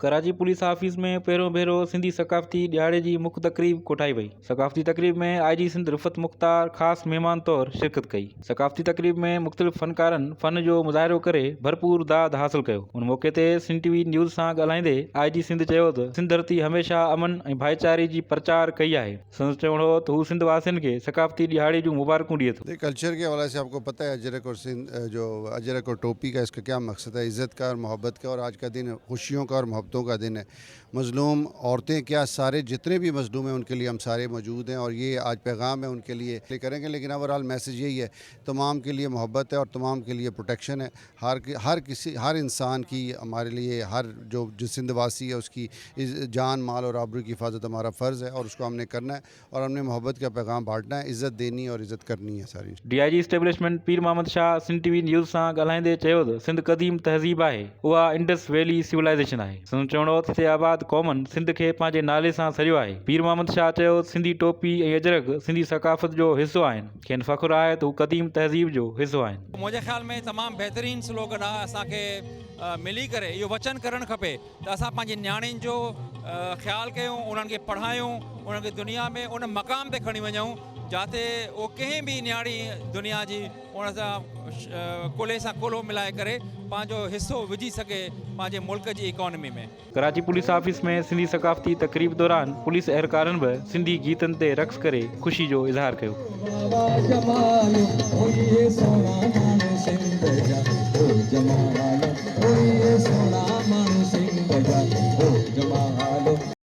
Karachi police office में पहिरों भेरो सिंधी सकाफ़ती ॾियारे जी मुख्य तकरीब कोठाई वई। सकाफ़ती तकरीब में IG सिंध रिफ़त मुख़्तार ख़ासि महिमान तौर शिरकत कई। सकाफ़ती तकरीब में मुख़्तलिफ़ फ़नकारनि फ़न जो मुज़ाहिरो करे भरपूर दाद हासिल कयो। उन मौक़े ते सिंध TV न्यूज़ सां ॻाल्हाईंदे IG सिंध चयो त सिंध धरती हमेशह अमन ऐं भाईचारे जी प्रचार कई आहे। संदसि चवणो हो त हू सिंध वासियुनि खे सकाफ़ती ॾियारे जूं मुबारकूं ॾिए थो। कल्चर के हवाले से आपको पता है अजरक और जो अजरक और टोपी का इसका क्या मकसद है, इज़्ज़त का और मोहब्बत का। और आज का दिन खुशियों का और मोहब्बतों का दिन है। मज़लूम औरतें क्या सारे जितने भी मज़लूम हैं उनके लिए हम सारे मौजूद हैं और ये आज पैगाम है उनके लिए करेंगे। लेकिन ओवरऑल मैसेज यही है, तमाम के लिए मोहब्बत है और तमाम के लिए प्रोटेक्शन है। हर इंसान की हमारे लिए हर जो सिंध वासी है उसकी जान माल और आबरू की हिफाजत हमारा फ़र्ज़ है और उसको हमने करना है और हमने मोहब्बत का पैगाम बांटना है, इज़्ज़त देनी और इज़्ज़त करनी है सारी। DIG इस्टेब्लिशमेंट पीर मोहम्मद शाह सिंध TV न्यूज़ सां ॻाल्हाईंदे चयो त सिंध क़दीम तहज़ीब आहे, उहा इंडस वैली सिविलाइज़ेशन आहे। संदसि चवणो हो त हिते आबाद क़ौमनि सिंध खे पंहिंजे नाले सां सरियो आहे। पीर मोहम्मद शाह चयो सिंधी टोपी ऐं अजरक सिंधी सकाफ़त जो हिसो आहिनि। खेनि फ़ख़्रु आहे त हू क़दीम तहज़ीब जो हिसो आहिनि। मुंहिंजे ख़्याल में तमामु बहितरीन स्लोगन आहे। असांखे मिली करे इहो वचन करणु खपे त असां पंहिंजी नियाणियुनि जो ख़्यालु कयूं, उन्हनि खे पढ़ायूं, उन्हनि खे दुनिया में उन मक़ाम ते खणी वञूं जिते उहो कंहिं बि नियाणी दुनिया जी उन सां कुल्हे सां कुल्हो मिलाए करे पंहिंजो हिसो विझी सघे पंहिंजे मुल्क जी इकोनॉमी में। कराची पुलिस ऑफिस में सिंधी सकाफ़ती तकरीब दौरान पुलिस एहलकारनि बि सिंधी गीतनि ते रक़्स करे ख़ुशी जो इज़हार कयो।